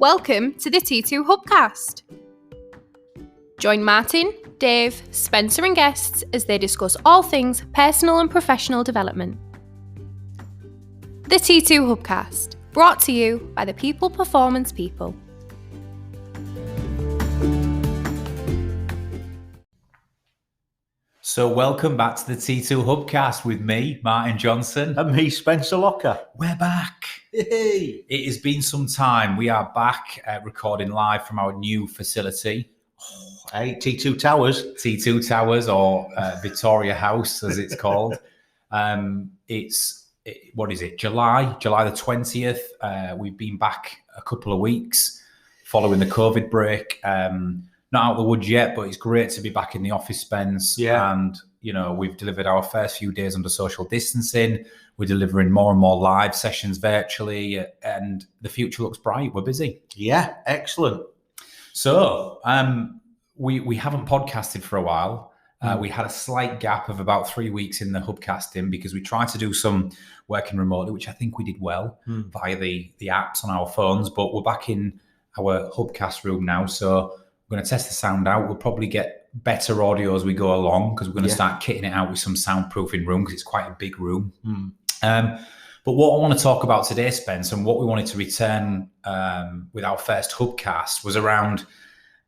Welcome to the T2 Hubcast. Join Martin, Dave, Spencer and guests as they discuss all things personal and professional development. The T2 Hubcast, brought to you by the People Performance People. So welcome back to the T2 Hubcast with me, Martin Johnson. And me, Spencer Locker. We're back. Hey. It has been some time. We are back recording live from our new facility. Hey, T2 Towers. T2 Towers, or Victoria House, as it's called. July the 20th. We've been back a couple of weeks following the COVID break. Not out of the woods yet, but it's great to be back in the office, Spence. Yeah. And, we've delivered our first few days under social distancing. We're delivering more and more live sessions virtually, and the future looks bright. We're busy. Yeah, excellent. So we haven't podcasted for a while. We had a slight gap of about 3 weeks in the hubcasting because we tried to do some working remotely, which I think we did well via the apps on our phones. But we're back in our hubcast room now, so we're going to test the sound out. We'll probably get better audio as we go along because we're going to start kitting it out with some soundproofing room because it's quite a big room. But what I want to talk about today, Spence, and what we wanted to return with our first hubcast was around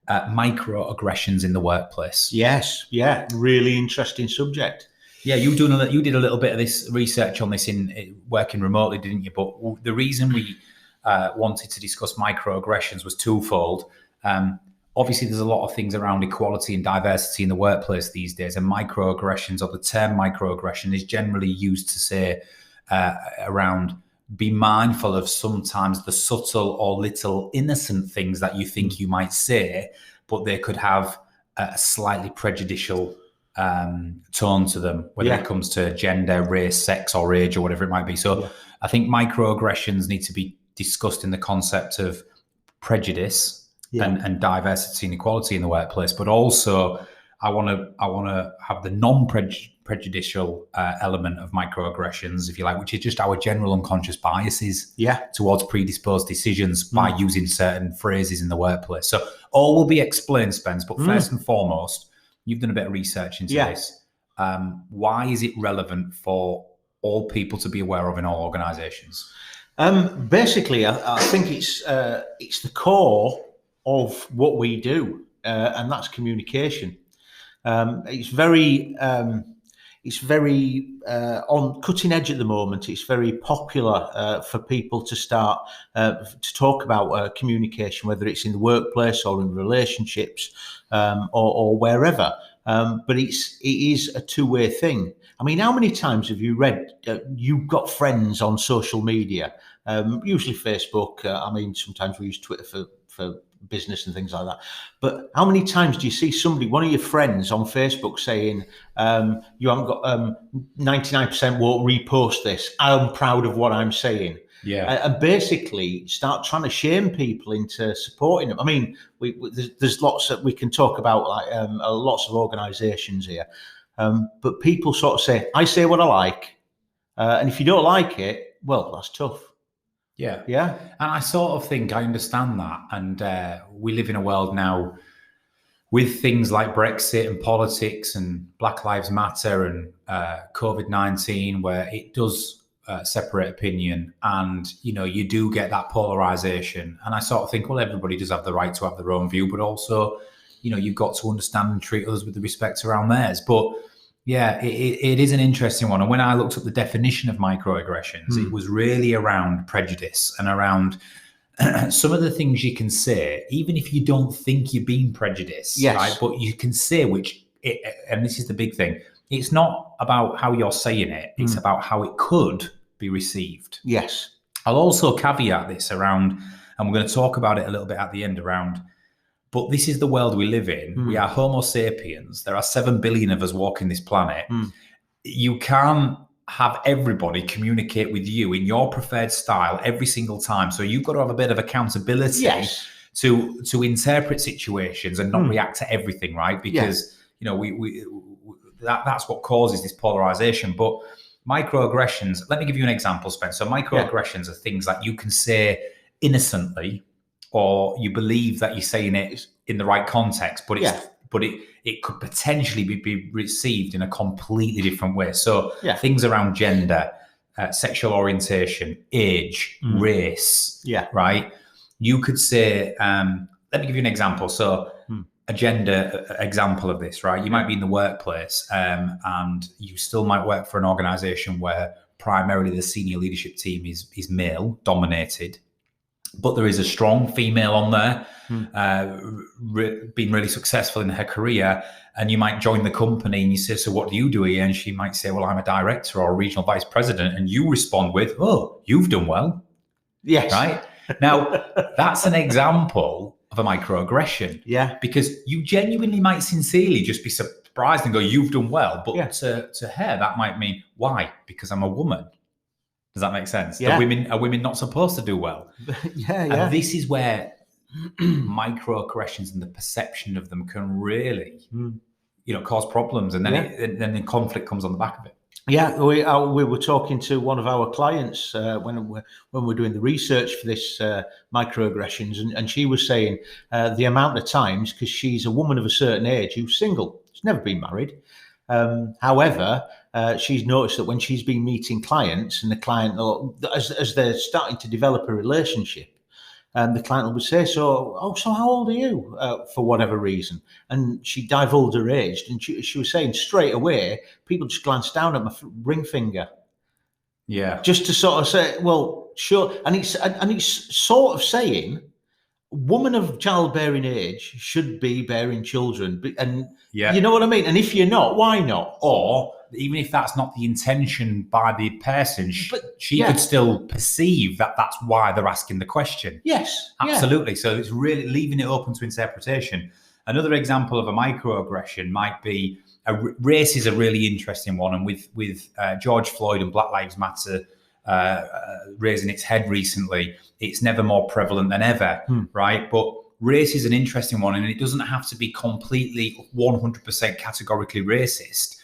microaggressions in the workplace. Yes, yeah, really interesting subject. Yeah, you did a little bit of this research on this in working remotely, didn't you? But the reason we wanted to discuss microaggressions was twofold. Obviously, there's a lot of things around equality and diversity in the workplace these days, and microaggressions, or the term microaggression, is generally used to say around be mindful of sometimes the subtle or little innocent things that you think you might say, but they could have a slightly prejudicial tone to them, whether it comes to gender, race, sex, or age, or whatever it might be. So I think microaggressions need to be discussed in the concept of prejudice and diversity and equality in the workplace, but also I want to have the non-prejudicial element of microaggressions, if you like, which is just our general unconscious biases towards predisposed decisions by using certain phrases in the workplace. So all will be explained, Spence, but first and foremost, you've done a bit of research into this. Why is it relevant for all people to be aware of in all organisations? Basically, I think it's the core of what we do, and that's communication. It's very on cutting edge at the moment. It's very popular for people to start to talk about communication, whether it's in the workplace or in relationships or wherever. But it is a two-way thing. I mean, how many times have you read, you've got friends on social media, usually Facebook. I mean, sometimes we use Twitter for business and things like that. But how many times do you see somebody, one of your friends on Facebook saying, you haven't got 99% won't repost this. I'm proud of what I'm saying. Yeah. And basically start trying to shame people into supporting them. I mean, there's lots that we can talk about, like lots of organisations here. But people sort of say, I say what I like. And if you don't like it, well, that's tough. Yeah. And I sort of think I understand that. And we live in a world now with things like Brexit and politics and Black Lives Matter and COVID-19, where it does separate opinion, and you do get that polarization. And I sort of think, well, everybody does have the right to have their own view, but also you've got to understand and treat others with the respect around theirs. But yeah, it is an interesting one. And when I looked up the definition of microaggressions, it was really around prejudice and around some of the things you can say, even if you don't think you're being prejudiced, right? But you can say and this is the big thing, it's not about how you're saying it, it's about how it could be received. Yes. I'll also caveat this around, and we're going to talk about it a little bit at the end around, but this is the world we live in. We are Homo sapiens. There are 7 billion of us walking this planet. You can't have everybody communicate with you in your preferred style every single time. So you've got to have a bit of accountability to interpret situations and not react to everything, right? Because that's what causes this polarization. But microaggressions, let me give you an example, Spence. So microaggressions are things that you can say innocently or you believe that you're saying it in the right context, but it could potentially be received in a completely different way. So things around gender, sexual orientation, age, race, right? You could say, let me give you an example. So a gender example of this, right? You might be in the workplace and you still might work for an organization where primarily the senior leadership team is male dominated, but there is a strong female on there, been really successful in her career, and you might join the company and you say, so what do you do here? And she might say, well, I'm a director or a regional vice president. And you respond with, oh, you've done well. Yes. Right? Now, that's an example of a microaggression. Yeah. Because you genuinely might sincerely just be surprised and go, you've done well. But to her, that might mean, why? Because I'm a woman. Does that make sense? Yeah. Are women not supposed to do well? And this is where microaggressions and the perception of them can really, cause problems, and then the conflict comes on the back of it. Yeah, we were talking to one of our clients when we're doing the research for this microaggressions, and she was saying the amount of times, because she's a woman of a certain age who's single, she's never been married. However, she's noticed that when she's been meeting clients, and the client, as they're starting to develop a relationship, the client would say, so how old are you, for whatever reason? And she divulged her age, and she was saying straight away, people just glanced down at my ring finger. Yeah. Just to sort of say, well, sure. And it's sort of saying, woman of childbearing age should be bearing children. And you know what I mean? And if you're not, why not? Or even if that's not the intention by the person, she could still perceive that that's why they're asking the question. Yes. Absolutely. So it's really leaving it open to interpretation. Another example of a microaggression might be, race is a really interesting one. And with George Floyd and Black Lives Matter raising its head recently, it's never more prevalent than ever, right? But race is an interesting one, and it doesn't have to be completely 100% categorically racist,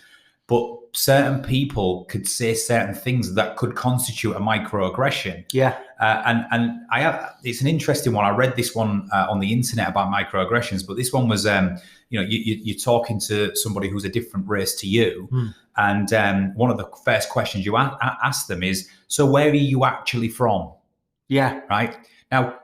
but certain people could say certain things that could constitute a microaggression. Yeah. And it's an interesting one. I read this one on the internet about microaggressions, but this one was, you're talking to somebody who's a different race to you. And one of the first questions you ask them is, so where are you actually from? Yeah. Right. Now,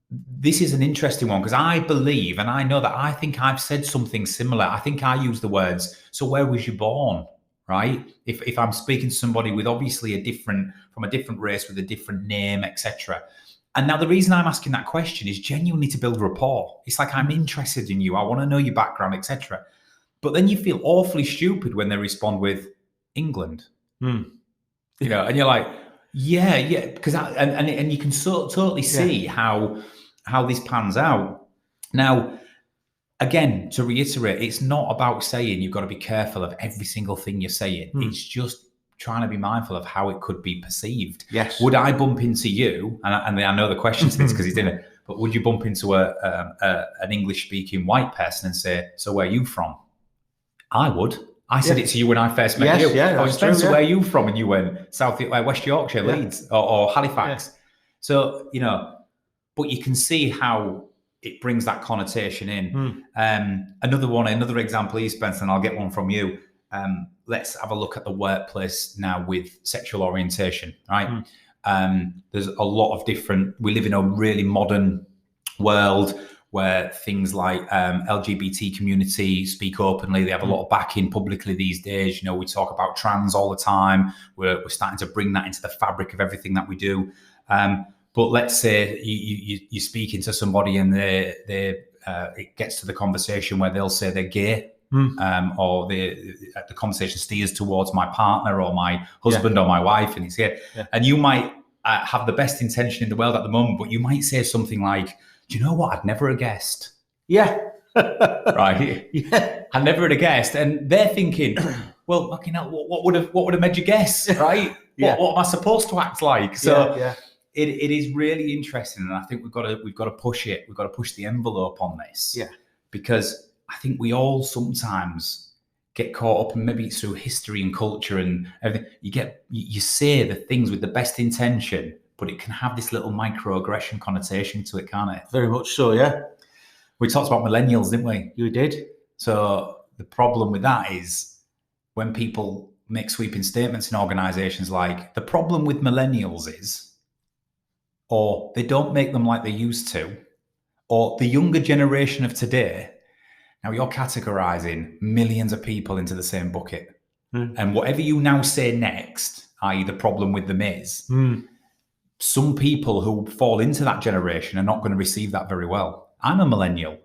this is an interesting one, because I believe, and I know that I think I've said something similar. I think I use the words, so where was you born? Right? If I'm speaking to somebody with obviously from a different race with a different name, etc. And now the reason I'm asking that question is genuinely to build rapport. It's like, I'm interested in you. I want to know your background, etc. But then you feel awfully stupid when they respond with England. And you're like, yeah, because and you can totally see how this pans out. Now, again, to reiterate, it's not about saying you've got to be careful of every single thing you're saying. It's just trying to be mindful of how it could be perceived. Yes. Would I bump into you? And I know the question to this because he's in it. But would you bump into an English-speaking white person and say, "So where are you from?" I would. I said it to you when I first met you. I was Spencer, where are you from? And you went West Yorkshire, Leeds, or Halifax. So but you can see how it brings that connotation in. Another example is, Spencer, and I'll get one from you. Let's have a look at the workplace now with sexual orientation, right? There's a lot of we live in a really modern world where things like LGBT community speak openly. They have a lot of backing publicly these days. We talk about trans all the time. We're starting to bring that into the fabric of everything that we do. But let's say you're speaking to somebody and it gets to the conversation where they'll say they're gay, or the conversation steers towards my partner or my husband or my wife, and he's gay. And you might have the best intention in the world at the moment, but you might say something like, "Do you know what? I'd never have guessed." Yeah. Right. Yeah. I never would have guessed, and they're thinking, "Well, fucking hell, what would have made you guess, right? What am I supposed to act like?" So. It is really interesting, and I think we've got to push it. We've got to push the envelope on this, because I think we all sometimes get caught up, and maybe it's through history and culture and everything. You say the things with the best intention, but it can have this little microaggression connotation to it, can't it? Very much so, yeah. We talked about millennials, didn't we? You did. So the problem with that is when people make sweeping statements in organizations like, the problem with millennials is, or they don't make them like they used to, or the younger generation of today. Now you're categorizing millions of people into the same bucket. And whatever you now say next, i.e. the problem with them is, some people who fall into that generation are not going to receive that very well. I'm a millennial.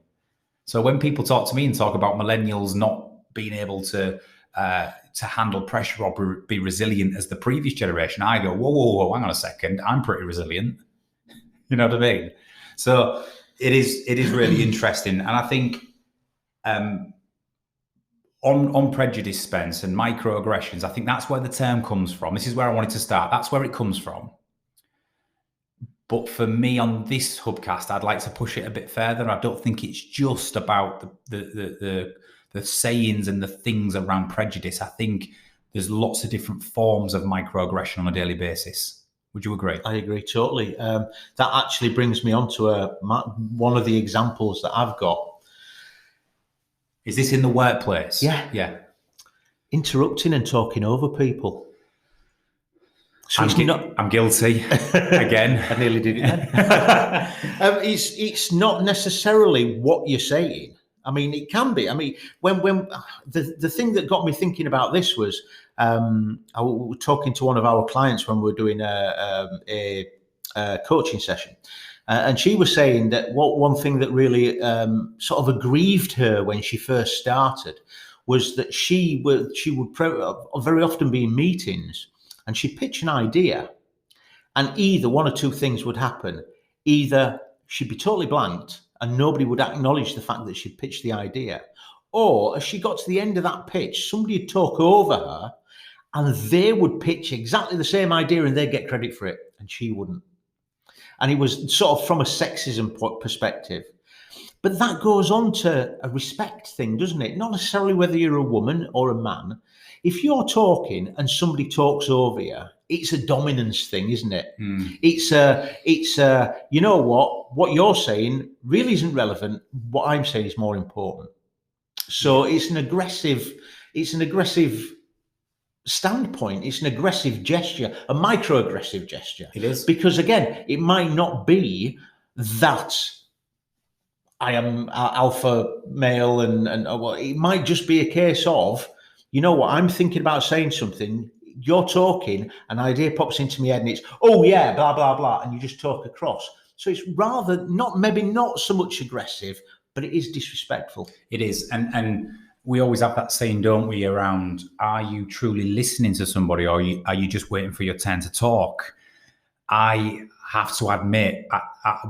So when people talk to me and talk about millennials not being able to handle pressure or be resilient as the previous generation, I go, whoa, hang on a second, I'm pretty resilient. You know what I mean? So it is really interesting. And I think on prejudice, Spence, and microaggressions, I think that's where the term comes from. This is where I wanted to start. That's where it comes from. But for me on this hubcast, I'd like to push it a bit further. I don't think it's just about the sayings and the things around prejudice. I think there's lots of different forms of microaggression on a daily basis. Would you agree? I agree totally. That actually brings me on to one of the examples that I've got. Is this in the workplace? Yeah. Interrupting and talking over people. So I'm guilty again. I nearly did it then. It's not necessarily what you're saying. I mean, it can be. I mean, when the thing that got me thinking about this was, I was talking to one of our clients when we were doing a coaching session, and she was saying that one thing that really sort of aggrieved her when she first started was that she would very often be in meetings and she'd pitch an idea, and either one or two things would happen. Either she'd be totally blanked and nobody would acknowledge the fact that she'd pitched the idea, or as she got to the end of that pitch, somebody would talk over her and they would pitch exactly the same idea and they'd get credit for it and she wouldn't. And it was sort of from a sexism perspective. But that goes on to a respect thing, doesn't it? Not necessarily whether you're a woman or a man. If you're talking and somebody talks over you, it's a dominance thing, isn't it? It's you know what you're saying really isn't relevant. What I'm saying is more important. So it's an aggressive standpoint. It's an aggressive gesture, a microaggressive gesture. It is. Because again, it might not be that I am alpha male and it might just be a case of, you know what, I'm thinking about saying something, you're talking, an idea pops into my head and it's, oh yeah, blah, blah, blah, and you just talk across. So it's rather maybe not so much aggressive, but it is disrespectful. It is. And we always have that saying, don't we, around, are you truly listening to somebody or are you just waiting for your turn to talk? I have to admit,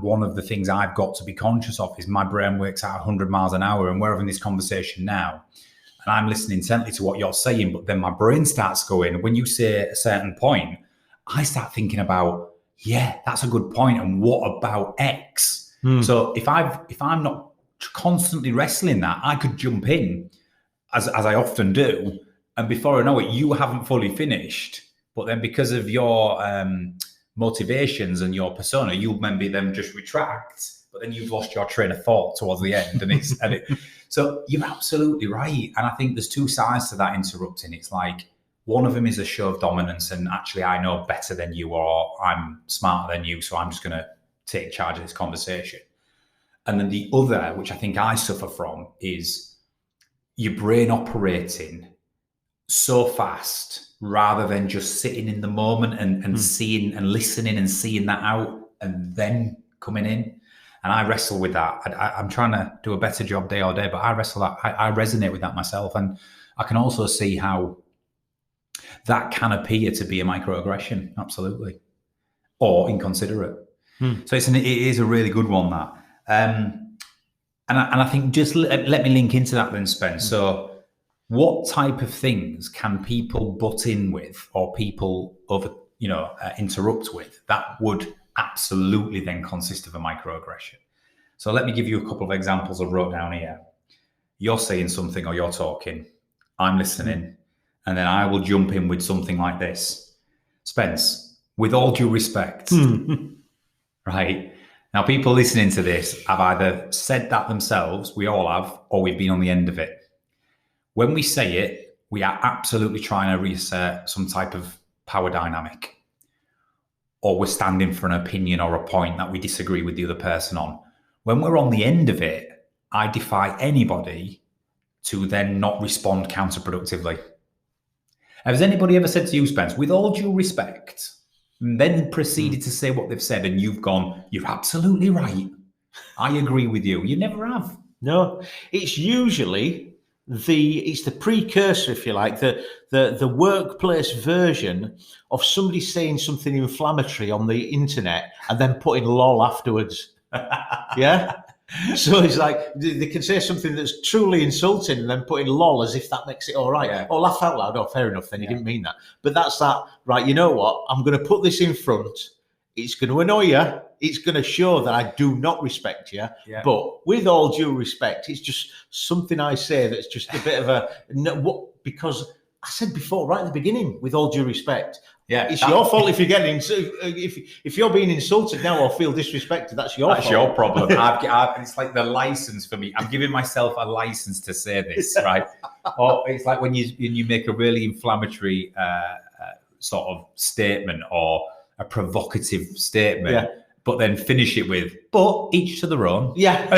one of the things I've got to be conscious of is my brain works at 100 miles an hour, and we're having this conversation now. And I'm listening intently to what you're saying, but then my brain starts going, when you say a certain point, I start thinking about, yeah, that's a good point. And what about X? So if I'm not constantly wrestling that, I could jump in, as I often do. And before I know it, you haven't fully finished. But then because of your motivations and your persona, you'll maybe then just retract, but then you've lost your train of thought towards the end. So you're absolutely right. And I think there's two sides to that interrupting. It's like, one of them is a show of dominance and actually I know better than you or I'm smarter than you, so I'm just going to take charge of this conversation. And then the other, which I think I suffer from, is your brain operating so fast rather than just sitting in the moment and seeing and listening and seeing that out and then coming in. And I wrestle with that. I'm trying to do a better job day or day, but I wrestle that. I resonate with that myself. And I can also see how that can appear to be a microaggression, absolutely, or inconsiderate. So it is a really good one, that. And I think just let me link into that then, Spence. So what type of things can people butt in with or people interrupt with that would absolutely then consist of a microaggression? So let me give you a couple of examples I wrote down here. You're saying something or you're talking, I'm listening, and then I will jump in with something like this. Spence, with all due respect, right? Now, people listening to this have either said that themselves, we all have, or we've been on the end of it. When we say it, we are absolutely trying to reassert some type of power dynamic, or we're standing for an opinion or a point that we disagree with the other person on. When we're on the end of it, I defy anybody to then not respond counterproductively. Has anybody ever said to you, Spence, with all due respect, and then proceeded to say what they've said, and you've gone, you're absolutely right, I agree with you? You never have. No, it's usually it's the precursor, if you like, the workplace version of somebody saying something inflammatory on the internet and then putting lol afterwards. Yeah. So it's like they can say something that's truly insulting and then put in lol as if that makes it all right. Yeah. Or laugh out loud. Oh, fair enough. Then he didn't mean that. But that's that. Right. You know what? I'm going to put this in front. It's going to annoy you. It's going to show that I do not respect you. Yeah. But with all due respect, it's just something I say that's just a bit of a because I said before, right at the beginning, with all due respect. Yeah, it's your fault if you're getting if you're being insulted now or feel disrespected. That's your fault. That's your problem. It's like the license for me. I'm giving myself a license to say this, right? Or it's like when you make a really inflammatory sort of statement or a provocative statement, but then finish it with "but each to their own." Yeah.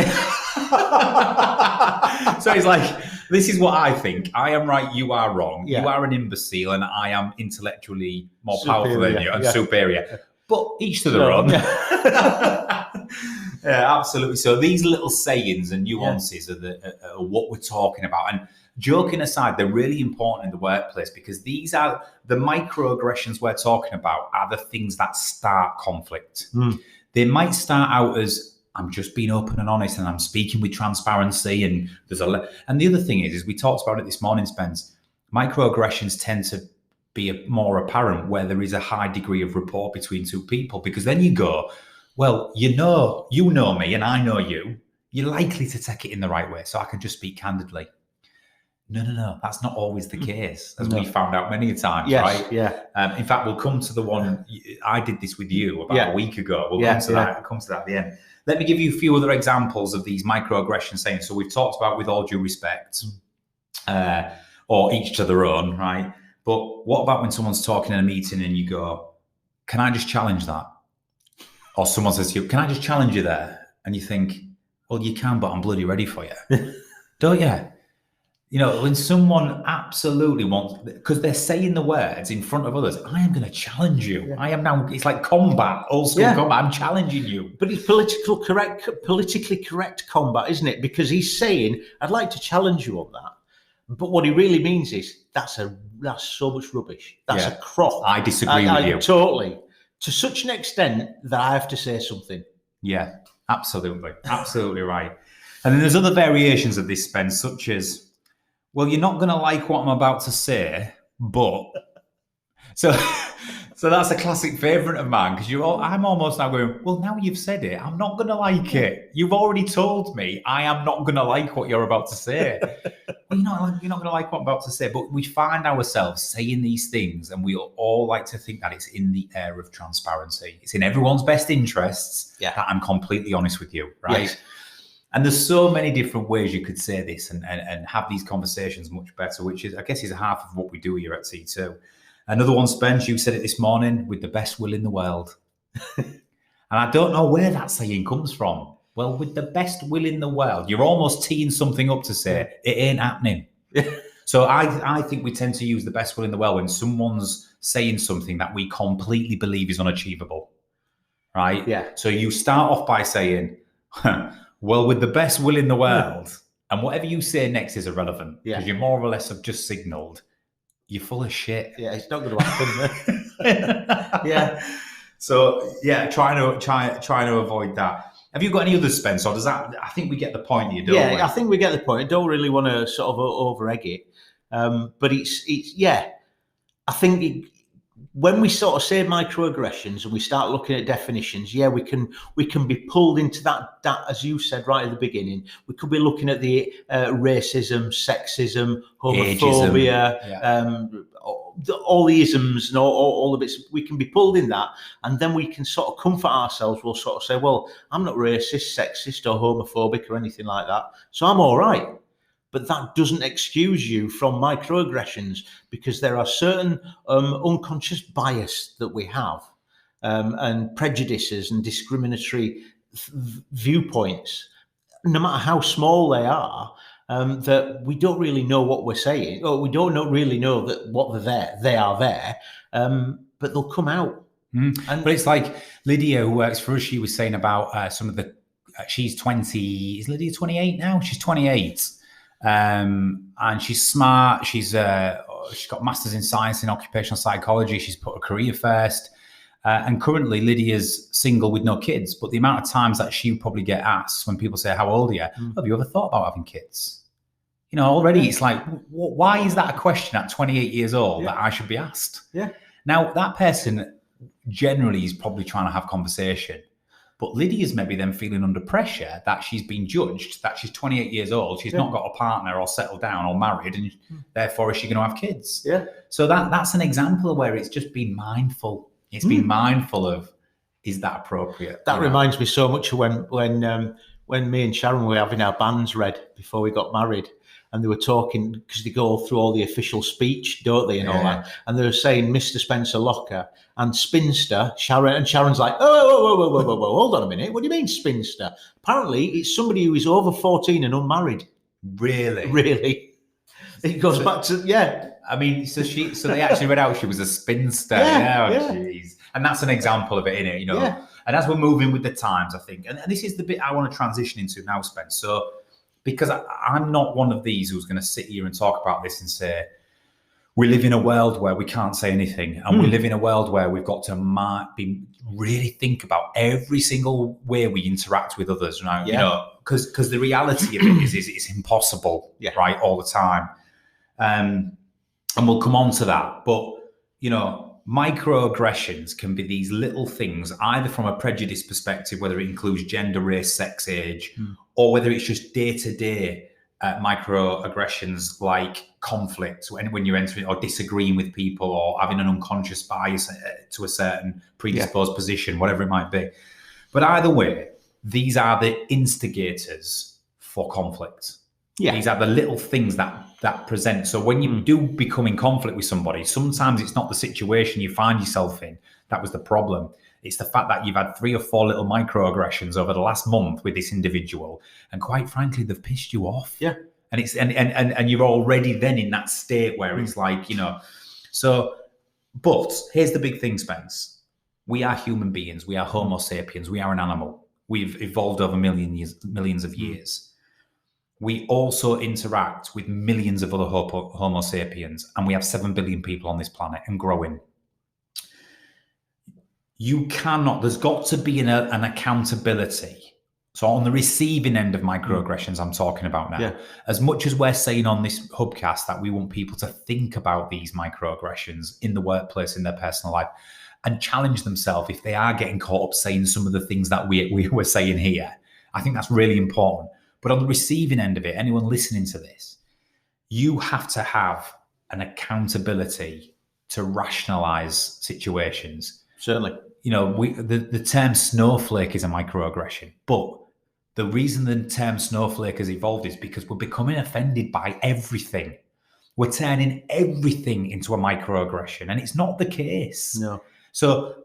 So it's like, this is what I think. I am right, you are wrong. Yeah. You are an imbecile, and I am intellectually more Superior, powerful than you and superior. But each to their own. Yeah, absolutely. So these little sayings and nuances are what we're talking about. And joking aside, they're really important in the workplace, because these are the microaggressions we're talking about are the things that start conflict. They might start out as, I'm just being open and honest, and I'm speaking with transparency. And and the other thing is we talked about it this morning, Spence. Microaggressions tend to be more apparent where there is a high degree of rapport between two people, because then you go, well, you know me and I know you. You're likely to take it in the right way, so I can just speak candidly. No, that's not always the case, as we found out many times, right? Yeah. In fact, we'll come to the one I did this with you about a week ago. We'll come to that. We'll come to that at the end. Let me give you a few other examples of these microaggression sayings. So we've talked about with all due respect, or each to their own, right? But what about when someone's talking in a meeting and you go, can I just challenge that? Or someone says to you, can I just challenge you there? And you think, well, you can, but I'm bloody ready for you. Don't you? You know, when someone absolutely wants, because they're saying the words in front of others, I am going to challenge you. I am now, it's like combat, old school combat. I'm challenging you. But it's politically correct combat, isn't it? Because he's saying, I'd like to challenge you on that. But what he really means is, that's so much rubbish. That's a crock. I disagree with you. Totally. To such an extent that I have to say something. Yeah, absolutely. Absolutely right. And then there's other variations of this, Spence, such as, well, you're not going to like what I'm about to say, but... So that's a classic favourite of mine, because I'm almost now going, well, now you've said it, I'm not going to like it. You've already told me I am not going to like what you're about to say. Well, you're not going to like what I'm about to say, but we find ourselves saying these things, and we all like to think that it's in the air of transparency. It's in everyone's best interests that I'm completely honest with you, right? Yes. And there's so many different ways you could say this and have these conversations much better, which is, I guess, is half of what we do here at T2. Another one, Spence, you said it this morning, with the best will in the world. And I don't know where that saying comes from. Well, with the best will in the world, you're almost teeing something up to say, it ain't happening. So I think we tend to use the best will in the world when someone's saying something that we completely believe is unachievable, right? Yeah. So you start off by saying, well, with the best will in the world, and whatever you say next is irrelevant, because you more or less have just signalled you're full of shit. Yeah, it's not going to happen. So trying to avoid that. Have you got any other, Spence, or does that? I think we get the point here, don't we? Yeah, I think we get the point. I don't really want to sort of over-egg it, but it's I think when we sort of say microaggressions and we start looking at definitions, we can be pulled into that, as you said right at the beginning. We could be looking at the racism, sexism, homophobia, all the isms and all the bits, we can be pulled in that, and then we can sort of comfort ourselves. We'll sort of say, well, I'm not racist, sexist or homophobic or anything like that, so I'm all right. But that doesn't excuse you from microaggressions, because there are certain unconscious bias that we have, and prejudices and discriminatory viewpoints, no matter how small they are, that we don't really know what we're saying, or we don't really know that what they are there, but they'll come out. But it's like Lydia, who works for us, she was saying about some of the, she's 20, is Lydia 28 now? She's 28. And she's smart. She's got masters in science in occupational psychology. She's put her career first. And currently Lydia's single with no kids, but the amount of times that she would probably get asked when people say, how old are you? Have you ever thought about having kids? You know, already it's like, why is that a question at 28 years old that I should be asked? Yeah. Now, that person generally is probably trying to have conversation, but Lydia's maybe then feeling under pressure that she's been judged, that she's 28 years old, she's not got a partner or settled down or married, and therefore is she going to have kids? Yeah. So that's an example of where it's just being mindful. It's being mindful of, is that appropriate? That reminds me so much of when me and Sharon were having our bands read before we got married, and they were talking, because they go through all the official speech, don't they, and all that, and they were saying Mr. Spencer Locker and spinster Sharon, and Sharon's like, whoa, hold on a minute, what do you mean spinster? Apparently it's somebody who is over 14 and unmarried. Really. It goes back to, I mean, so they actually read out she was a spinster. Jeez. And that's an example of it, innit? You know. Yeah. And as we're moving with the times, I think, and this is the bit I want to transition into now, Spence. So, because I'm not one of these who's going to sit here and talk about this and say, we live in a world where we can't say anything, and we live in a world where we've got to really think about every single way we interact with others, right? You know, because the reality of it is it's impossible, right, all the time. And we'll come on to that. But, you know, microaggressions can be these little things, either from a prejudice perspective, whether it includes gender, race, sex, age, or whether it's just day-to-day microaggressions like conflict, when you're entering or disagreeing with people or having an unconscious bias to a certain predisposed position, whatever it might be. But either way, these are the instigators for conflict. These are the little things that present. So when you do become in conflict with somebody, sometimes it's not the situation you find yourself in that was the problem. It's the fact that you've had 3 or 4 little microaggressions over the last month with this individual, and quite frankly, they've pissed you off. And it's and you're already then in that state where it's like, you know. So, but here's the big thing, Spence. We are human beings. We are Homo sapiens. We are an animal. We've evolved over millions of years. We also interact with millions of other Homo sapiens, and we have 7 billion people on this planet and growing. You cannot, there's got to be an accountability. So on the receiving end of microaggressions, I'm talking about now, as much as we're saying on this hubcast that we want people to think about these microaggressions in the workplace, in their personal life, and challenge themselves if they are getting caught up saying some of the things that we were saying here. I think that's really important. But on the receiving end of it, anyone listening to this, you have to have an accountability to rationalize situations. Certainly. You know, the term snowflake is a microaggression, but the reason the term snowflake has evolved is because we're becoming offended by everything. We're turning everything into a microaggression, and it's not the case. No. So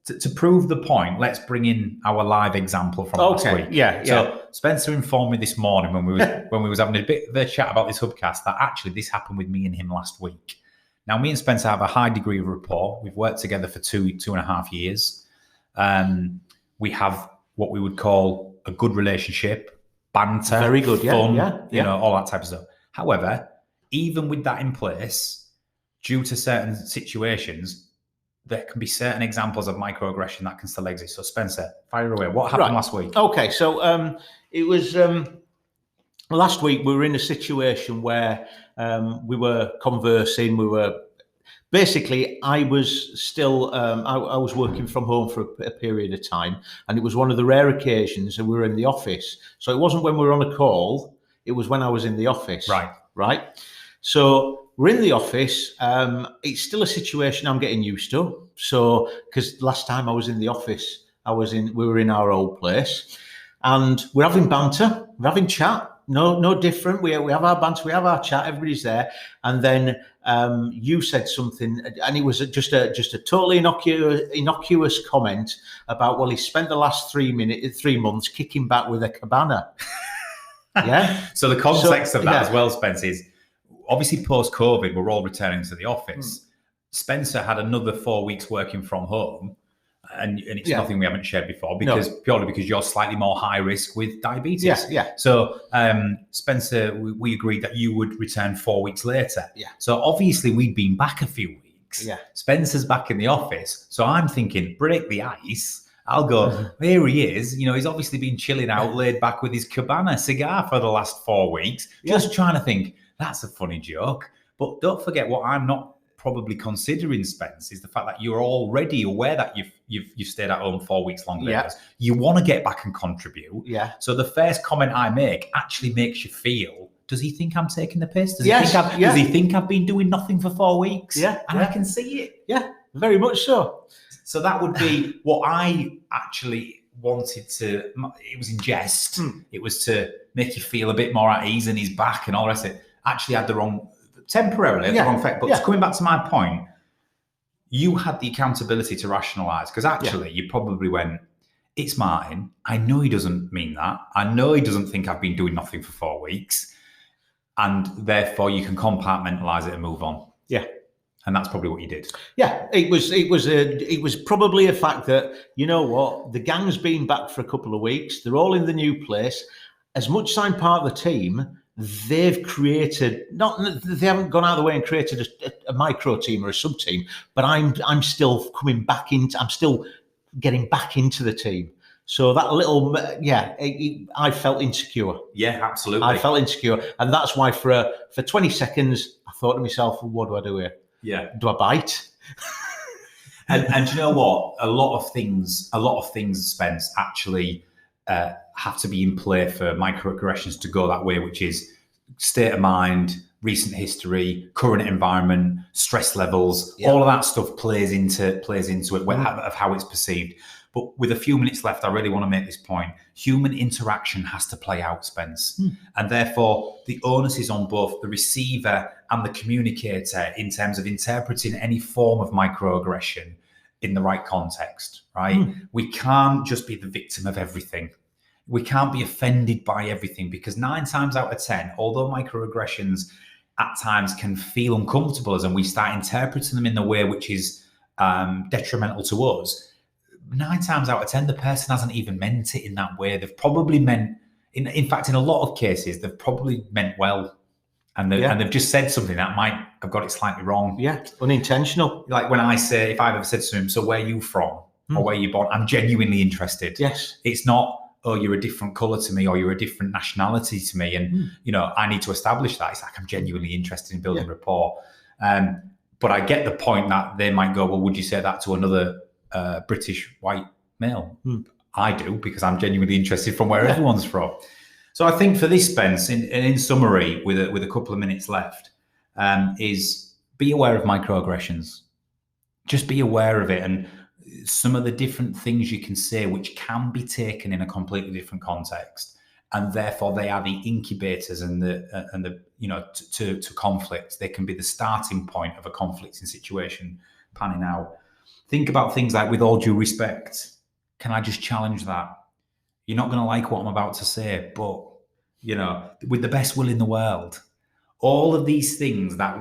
to prove the point, let's bring in our live example from last week. So Spencer informed me this morning when we was having a bit of a chat about this hubcast that actually this happened with me and him last week. Now, me and Spencer have a high degree of rapport. We've worked together for 2.5 years. We have what we would call a good relationship, banter, very good, fun, you know, all that type of stuff. However, even with that in place, due to certain situations, there can be certain examples of microaggression that can still exist. So Spencer, fire away. What happened last week? Okay, so it was last week we were in a situation where we were conversing. We were basically, I was still, I was working from home for a period of time, and it was one of the rare occasions that we were in the office. So it wasn't when we were on a call, it was when I was in the office. Right. So we're in the office. It's still a situation I'm getting used to. So, because last time I was in the office, we were in our old place, and we're having banter, we're having chat. No different. We have our banter, we have our chat. Everybody's there, and then you said something, and it was just a totally innocuous comment about, well, he spent the last 3 months kicking back with a cabana. Yeah. So the context of that as well, Spence, is obviously post-COVID, we're all returning to the office. Spencer had another 4 weeks working from home. And it's nothing we haven't shared before, purely because you're slightly more high risk with diabetes. Yeah. So Spencer, we agreed that you would return 4 weeks later. Yeah. So obviously we'd been back a few weeks. Yeah. Spencer's back in the office. So I'm thinking, break the ice. I'll go, here he is. He's obviously been chilling out, laid back with his cabana cigar for the last 4 weeks. Just trying to think, that's a funny joke. But don't forget, what I'm not probably considering, Spence, is the fact that you're already aware that you've stayed at home 4 weeks longer. Yeah. You want to get back and contribute. Yeah. So the first comment I make actually makes you feel, does he think I'm taking the piss? Does he think I've been doing nothing for 4 weeks? Yeah. And I can see it. Yeah, very much so. So that would be what I actually wanted to, it was in jest. It was to make you feel a bit more at ease, and he's back and all the rest of it. Actually had the wrong, temporarily had the wrong effect. But coming back to my point, you had the accountability to rationalise, because actually you probably went, it's Martin. I know he doesn't mean that. I know he doesn't think I've been doing nothing for 4 weeks. And therefore you can compartmentalise it and move on. Yeah. And that's probably what you did. Yeah, it was probably a fact that, you know what, the gang's been back for a couple of weeks. They're all in the new place. As much as I'm part of the team, they've created, they haven't gone out of the way and created a micro team or a sub team, but I'm still coming back into, I'm still getting back into the team. So that little, I felt insecure. Yeah, absolutely. I felt insecure. And that's why for 20 seconds, I thought to myself, what do I do here? Yeah. Do I bite? and you know what? A lot of things, Spence, actually have to be in play for microaggressions to go that way, which is state of mind, recent history, current environment, stress levels, all of that stuff plays into it of how it's perceived. But with a few minutes left, I really want to make this point. Human interaction has to play out, Spence. And therefore, the onus is on both the receiver and the communicator in terms of interpreting any form of microaggression in the right context, right? We can't just be the victim of everything. We can't be offended by everything, because 9 times out of 10, although microaggressions at times can feel uncomfortable as, and we start interpreting them in the way which is detrimental to us, 9 times out of 10, the person hasn't even meant it in that way. They've probably meant, in fact, in a lot of cases, they've probably meant well. And they've just said something that might have got it slightly wrong. Yeah, unintentional. Like when I say, if I've ever said to him, so where are you from? Or where are you born? I'm genuinely interested. Yes. It's not, oh, you're a different colour to me, or you're a different nationality to me. And, I need to establish that. It's like, I'm genuinely interested in building rapport. But I get the point that they might go, well, would you say that to another British white male? I do, because I'm genuinely interested from where everyone's from. So I think for this, Spence, in summary, with a couple of minutes left, is be aware of microaggressions. Just be aware of it, and some of the different things you can say, which can be taken in a completely different context, and therefore they are the incubators and the to conflict. They can be the starting point of a conflicting situation panning out. Think about things like, with all due respect, can I just challenge that? You're not going to like what I'm about to say, but, with the best will in the world, all of these things that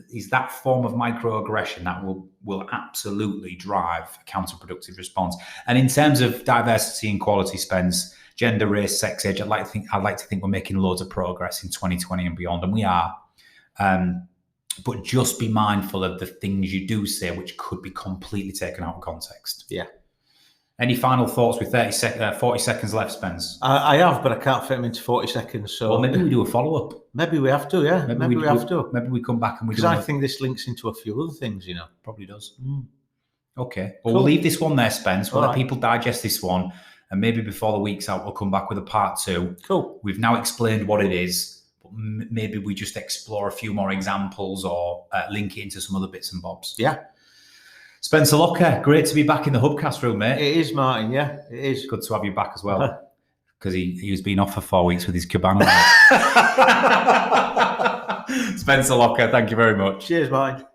is that form of microaggression that will absolutely drive a counterproductive response. And in terms of diversity and equality, Spence, gender, race, sex, age, I'd like to think we're making loads of progress in 2020 and beyond, and we are. But just be mindful of the things you do say, which could be completely taken out of context. Yeah. Any final thoughts with 40 seconds left, Spence? I have, but I can't fit them into 40 seconds. So well, maybe we do a follow-up. Maybe we have to, yeah. Maybe we have to. Maybe we come back and we do. Because I think this links into a few other things, Probably does. Okay. Well, we'll leave this one there, Spence. We'll let people digest this one. And maybe before the week's out, we'll come back with a part 2. Cool. We've now explained what it is. but maybe we just explore a few more examples or link it into some other bits and bobs. Yeah. Spencer Locker, great to be back in the Hubcast room, mate. It is, Martin. Yeah, it is. Good to have you back as well, because he was being off for 4 weeks with his cabana. Spencer Locker, thank you very much. Cheers, Martin.